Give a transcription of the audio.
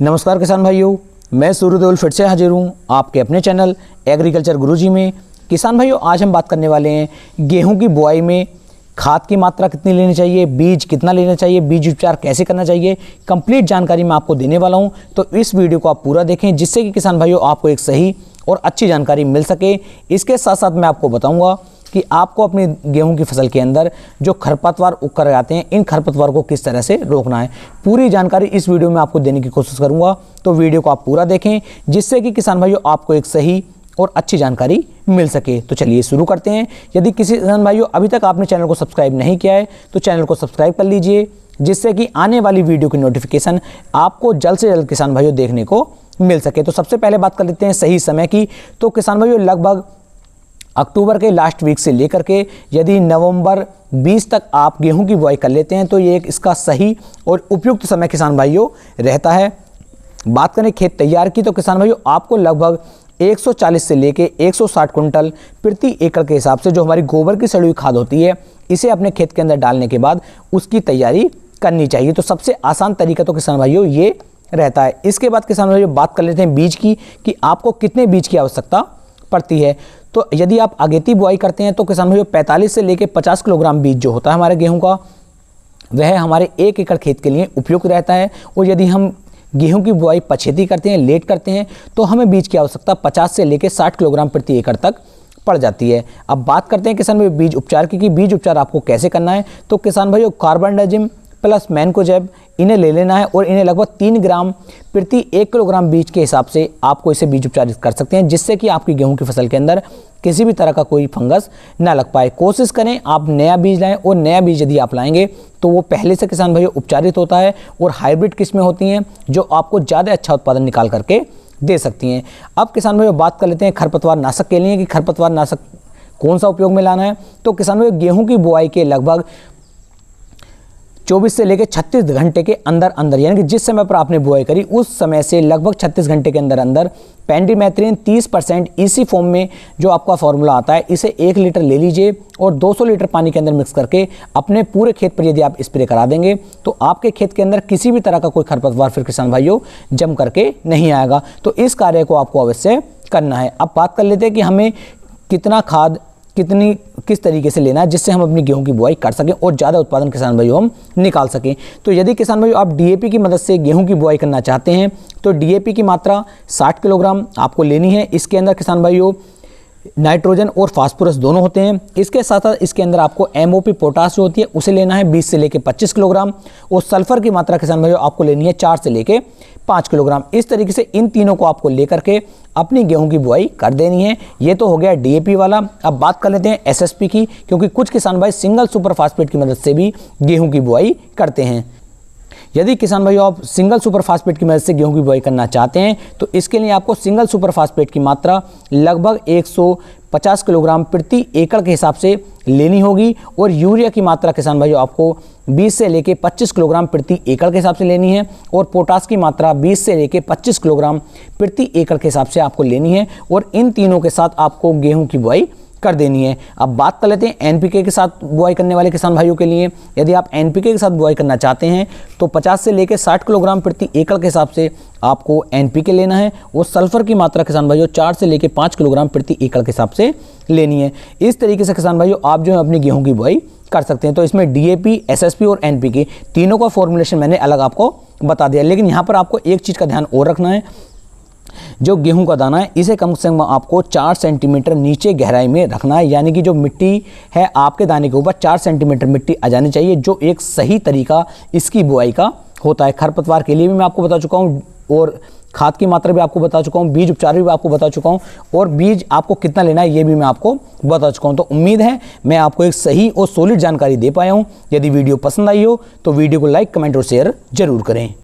नमस्कार किसान भाइयों, मैं सूर्यदेव फिर से हाजिर हूँ आपके अपने चैनल एग्रीकल्चर गुरुजी में। किसान भाइयों, आज हम बात करने वाले हैं गेहूं की बुआई में खाद की मात्रा कितनी लेनी चाहिए, बीज कितना लेना चाहिए, बीज उपचार कैसे करना चाहिए। कंप्लीट जानकारी मैं आपको देने वाला हूं, तो इस वीडियो को आप पूरा देखें जिससे कि किसान भाइयों आपको एक सही और अच्छी जानकारी मिल सके। इसके साथ साथ मैं आपको बताऊंगा कि आपको अपनी गेहूं की फसल के अंदर जो खरपतवार उग कर आते हैं, इन खरपतवार को किस तरह से रोकना है। पूरी जानकारी इस वीडियो में आपको देने की कोशिश करूंगा, तो वीडियो को आप पूरा देखें जिससे कि किसान भाइयों आपको एक सही और अच्छी जानकारी मिल सके। तो चलिए शुरू करते हैं। यदि किसी किसान भाइयों अभी तक आपने चैनल को सब्सक्राइब नहीं किया है तो चैनल को सब्सक्राइब कर लीजिए, जिससे कि आने वाली वीडियो की नोटिफिकेशन आपको जल्द से जल्द किसान भाइयों देखने को मिल सके। तो सबसे पहले बात कर लेते हैं सही समय की। तो किसान भाइयों लगभग अक्टूबर के लास्ट वीक से लेकर के यदि नवंबर 20 तक आप गेहूं की बुआई कर लेते हैं तो ये एक इसका सही और उपयुक्त समय किसान भाइयों रहता है। बात करें खेत तैयार की, तो किसान भाइयों आपको लगभग 140 से लेके 160 कुंटल प्रति एकड़ के हिसाब से जो हमारी गोबर की सड़ी हुई खाद होती है, इसे अपने खेत के अंदर डालने के बाद उसकी तैयारी करनी चाहिए। तो सबसे आसान तरीका तो किसान भाइयों ये रहता है। इसके बाद किसान भाइयों बात कर लेते हैं बीज की कि आपको कितने बीज की आवश्यकता पड़ती है। तो यदि आप अगेती बुआई करते हैं तो किसान भाइयों 45 से लेकर 50 किलोग्राम बीज जो होता है हमारे गेहूं का, वह हमारे 1 एकड़ खेत के लिए उपयुक्त रहता है। और यदि हम गेहूं की बुआई पछेती करते हैं, लेट करते हैं, तो हमें बीज की आवश्यकता 50 से लेकर 60 किलोग्राम प्रति एकड़ तक पड़ जाती है। अब बात करते हैं किसान भाइयों बीज उपचार की कि बीज उपचार आपको कैसे करना है। तो किसान भाइयों कार्बनडाजिम प्लस मैनकोजेब इन्हें ले लेना है और इन्हें लगभग 3 ग्राम प्रति 1 किलोग्राम बीज के हिसाब से आपको इसे बीज उपचार कर सकते हैं, जिससे कि आपकी गेहूं की फसल के अंदर किसी भी तरह का कोई फंगस ना लग पाए। कोशिश करें आप नया बीज लाएं, और नया बीज यदि आप लाएंगे तो वो पहले से किसान भाइयों उपचारित होता है और हाइब्रिड किस्में होती हैं जो आपको ज़्यादा अच्छा उत्पादन निकाल करके दे सकती हैं। अब किसान भाइयों बात कर लेते हैं खरपतवार नाशक के लिए कि खरपतवार नाशक कौन सा उपयोग में लाना है। तो किसान भाइयों गेहूँ की बुआई के लगभग 24 से लेकर 36 घंटे के अंदर अंदर, यानी कि जिस समय पर आपने बुआई करी उस समय से लगभग 36 घंटे के अंदर अंदर पेंडिमेथ्रिन 30% इसी फॉर्म में जो आपका फॉर्मूला आता है, इसे 1 लीटर ले लीजिए और 200 लीटर पानी के अंदर मिक्स करके अपने पूरे खेत पर यदि आप स्प्रे करा देंगे तो आपके खेत के अंदर किसी भी तरह का कोई खरपतवार फिर किसान भाइयों जम करके नहीं आएगा। तो इस कार्य को आपको अवश्य करना है। अब बात कर लेते हैं कि हमें कितना खाद किस तरीके से लेना है जिससे हम अपनी गेहूं की बुआई कर सकें और ज़्यादा उत्पादन किसान भाइयों हम निकाल सकें। तो यदि किसान भाइयों आप डीएपी की मदद से गेहूं की बुआई करना चाहते हैं तो डीएपी की मात्रा 60 किलोग्राम आपको लेनी है। इसके अंदर किसान भाइयों नाइट्रोजन और फास्फोरस दोनों होते हैं। इसके साथ साथ इसके अंदर आपको एमओपी पोटास जो होती है उसे लेना है 20 से लेकर 25 किलोग्राम, और सल्फर की मात्रा किसान भाइयों आपको लेनी है 4 से लेकर 5 किलोग्राम। इस तरीके से इन तीनों को आपको लेकर के अपनी गेहूं की बुआई कर देनी है। ये तो हो गया डीएपी वाला। अब बात कर लेते हैं एसएसपी की, क्योंकि कुछ किसान भाई सिंगल सुपर फास्फेट की मदद से भी गेहूं की बुआई करते हैं। यदि किसान भाइयों आप सिंगल सुपर फास्फेट की मदद से गेहूं की बुआई करना चाहते हैं तो इसके लिए आपको सिंगल सुपर फास्फेट की मात्रा लगभग 150 किलोग्राम प्रति एकड़ के हिसाब से लेनी होगी, और यूरिया की मात्रा किसान भाइयों आपको 20 से लेकर 25 किलोग्राम प्रति एकड़ के हिसाब से लेनी है, और पोटास की मात्रा 20 से लेकर 25 किलोग्राम प्रति एकड़ के हिसाब से आपको लेनी है, और इन तीनों के साथ आपको गेहूं की बुआई कर देनी है। अब बात कर लेते हैं एनपीके के साथ बुआई करने वाले किसान भाइयों के लिए। यदि आप एनपीके के साथ बुआई करना चाहते हैं तो 50 से लेकर 60 किलोग्राम प्रति एकड़ के हिसाब से आपको एनपीके लेना है, और सल्फर की मात्रा किसान भाइयों 4 से लेकर 5 किलोग्राम प्रति एकड़ के हिसाब से लेनी है। इस तरीके से किसान भाइयों आप जो है अपनी गेहूं की बुआई कर सकते हैं। तो इसमें डीएपी, एसएसपी और एनपीके तीनों का फॉर्मुलेशन मैंने अलग आपको बता दिया, लेकिन यहाँ पर आपको एक चीज़ का ध्यान और रखना है। जो गेहूं का दाना है इसे कम से कम आपको 4 सेंटीमीटर नीचे गहराई में रखना है, यानी कि जो मिट्टी है आपके दाने के ऊपर 4 सेंटीमीटर मिट्टी आ जानी चाहिए, जो एक सही तरीका इसकी बुआई का होता है। खरपतवार के लिए भी मैं आपको बता चुका हूं, और खाद की मात्रा भी आपको बता चुका हूं, बीज उपचार भी आपको बता चुका हूं, और बीज आपको कितना लेना है ये भी मैं आपको बता चुका हूं। तो उम्मीद है मैं आपको एक सही और सॉलिड जानकारी दे पाया हूं। यदि वीडियो पसंद आई हो तो वीडियो को लाइक, कमेंट और शेयर जरूर करें।